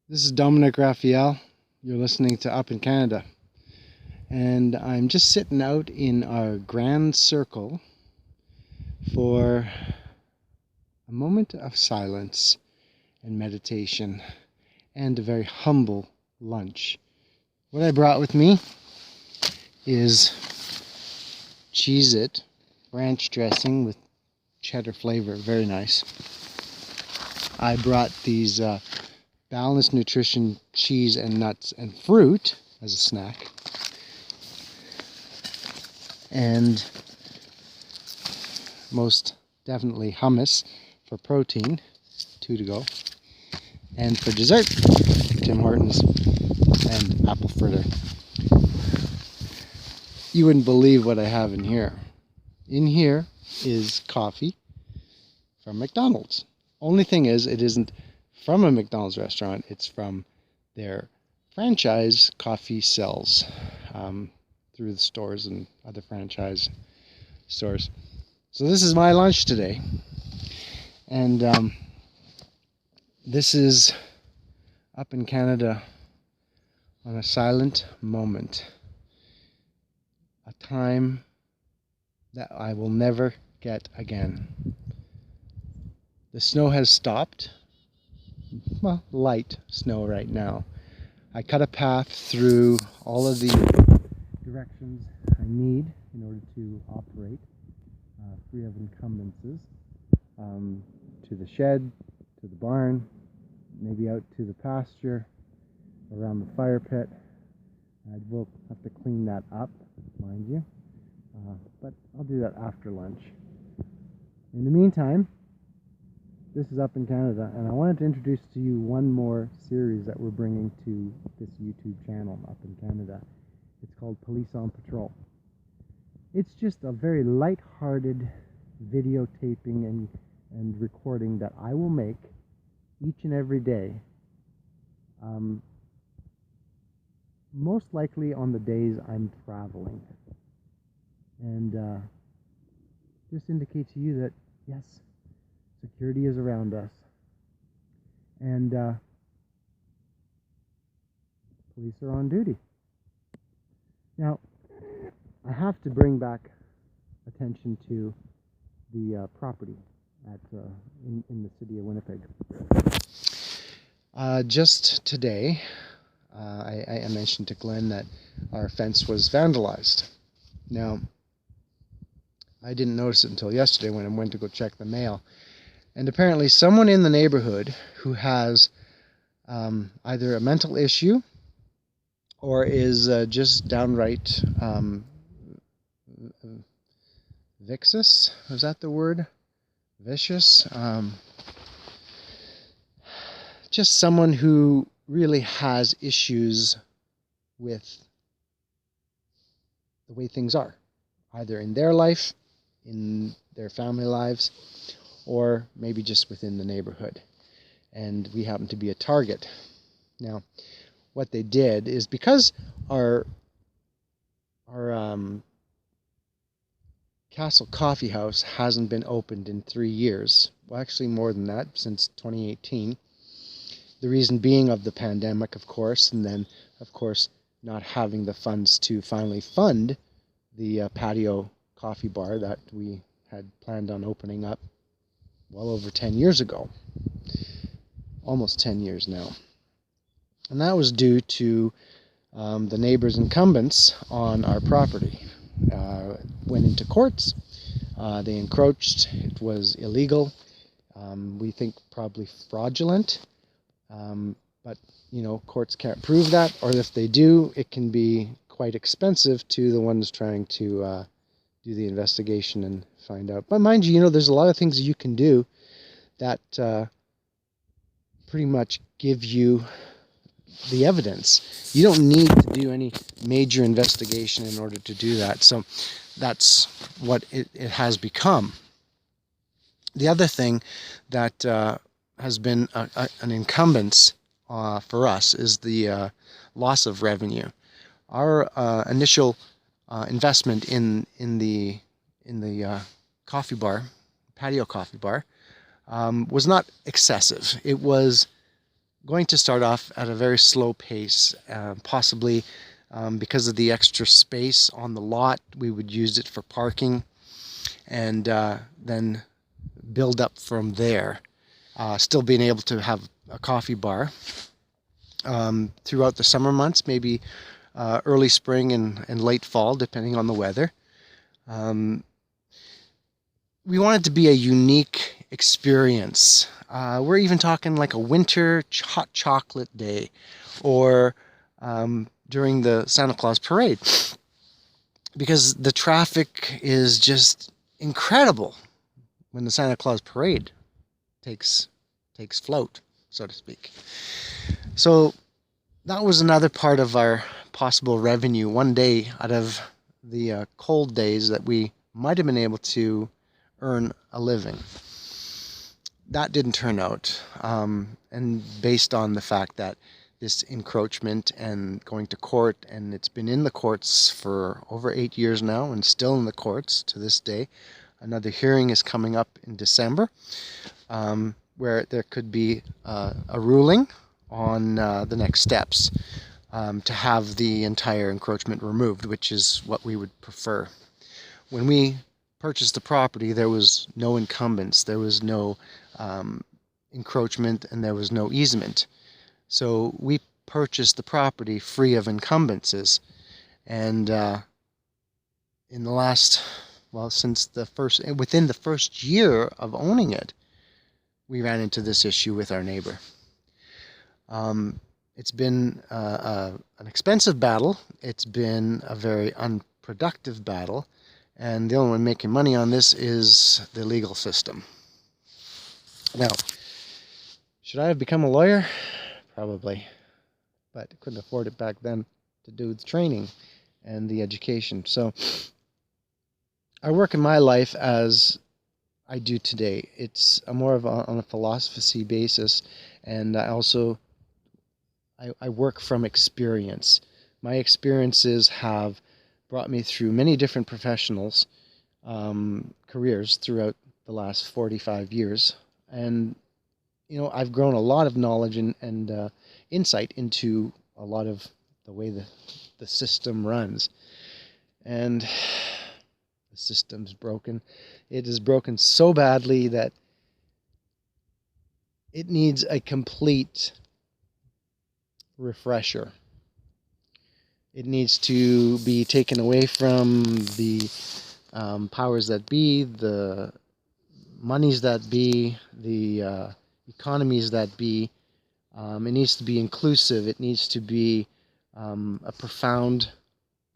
This is Dominic Raphael. You're listening to Up in Canada. And I'm just sitting out in our grand circle for a moment of silence and meditation and a very humble lunch. What I brought with me is Cheez-It ranch dressing with cheddar flavor. Very nice. I brought these balanced nutrition cheese and nuts and fruit as a snack. And most definitely hummus for protein, 2 to go. And for dessert, Tim Hortons and apple fritter. You wouldn't believe what I have in here. In here is coffee from McDonald's. Only thing is, it isn't from a McDonald's restaurant. It's from their franchise coffee cells through the stores and other franchise stores. So this is my lunch today. And this is Up in Canada on a silent moment. A time that I will never get again. The snow has stopped. Well, light snow right now. I cut a path through all of the directions I need in order to operate, free of encumbrances, to the shed, to the barn, maybe out to the pasture, around the fire pit. I will have to clean that up, mind you, but I'll do that after lunch. In the meantime, this is Up in Canada, and I wanted to introduce to you one more series that we're bringing to this YouTube channel, Up in Canada. It's called Police on Patrol. It's just a very light-hearted videotaping and recording that I will make each and every day, most likely on the days I'm traveling. And just indicate to you that, yes, security is around us, and police are on duty. Now, I have to bring back attention to the property at in the city of Winnipeg. Just today, I mentioned to Glenn that our fence was vandalized. Now, I didn't notice it until yesterday when I went to go check the mail. And apparently someone in the neighborhood who has either a mental issue or is just downright vicious, is that the word? Vicious? Just someone who really has issues with the way things are, either in their life, in their family lives, or maybe just within the neighborhood. And we happen to be a target. Now, what they did is, because our Castle Coffee House hasn't been opened in 3 years, well, actually more than that, since 2018. The reason being of the pandemic, of course, and then, of course, not having the funds to finally fund the patio coffee bar that we had planned on opening up well over 10 years ago. Almost 10 years now. And that was due to the neighbors' incumbents on our property. Went into courts. They encroached. It was illegal. We think probably fraudulent. But, courts can't prove that. Or if they do, it can be quite expensive to the ones trying to do the investigation and find out. But mind you, there's a lot of things you can do that pretty much give you the evidence. You don't need to do any major investigation in order to do that. So that's what it has become. The other thing that has been an incumbence for us is the loss of revenue. Our initial investment in the coffee bar, patio coffee bar, was not excessive. It was going to start off at a very slow pace, possibly because of the extra space on the lot. We would use it for parking, and then build up from there. Still being able to have a coffee bar throughout the summer months, maybe early spring and late fall, depending on the weather. We want it to be a unique experience. We're even talking like a winter hot chocolate day, or during the Santa Claus parade, because the traffic is just incredible when the Santa Claus parade takes float, so to speak. So that was another part of our possible revenue one day out of the cold days that we might have been able to earn a living. That didn't turn out, and based on the fact that this encroachment and going to court, and it's been in the courts for over 8 years now and still in the courts to this day. Another hearing is coming up in December, where there could be a ruling on the next steps to have the entire encroachment removed, which is what we would prefer. When we purchased the property, there was no incumbents, there was no encroachment, and there was no easement. So we purchased the property free of encumbrances, and in the last, well, within the first year of owning it, we ran into this issue with our neighbor. It's been an expensive battle. It's been a very unproductive battle. And the only one making money on this is the legal system. Now, should I have become a lawyer? Probably. But I couldn't afford it back then to do the training and the education. So I work in my life as I do today. It's more of on a philosophy basis, and I work from experience. My experiences have brought me through many different professionals, careers throughout the last 45 years. And, I've grown a lot of knowledge and insight into a lot of the way the system runs. And the system's broken. It is broken so badly that it needs a complete refresher. It needs to be taken away from the powers that be, the monies that be, the economies that be. It needs to be inclusive. It needs to be a profound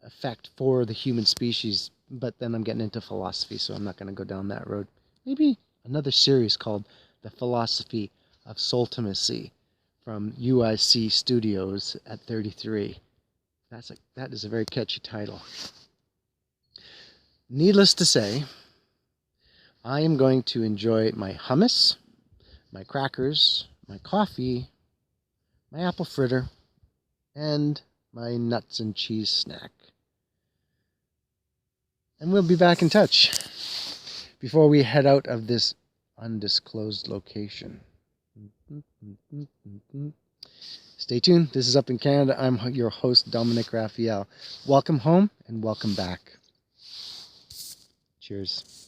effect for the human species. But then I'm getting into philosophy, so I'm not going to go down that road. Maybe another series called The Philosophy of Soultimacy from UIC Studios at 33. That is a very catchy title. Needless to say, I am going to enjoy my hummus, my crackers, my coffee, my apple fritter, and my nuts and cheese snack. And we'll be back in touch before we head out of this undisclosed location. Stay tuned. This is Up in Canada. I'm your host, Dominic Raphael. Welcome home and welcome back. Cheers.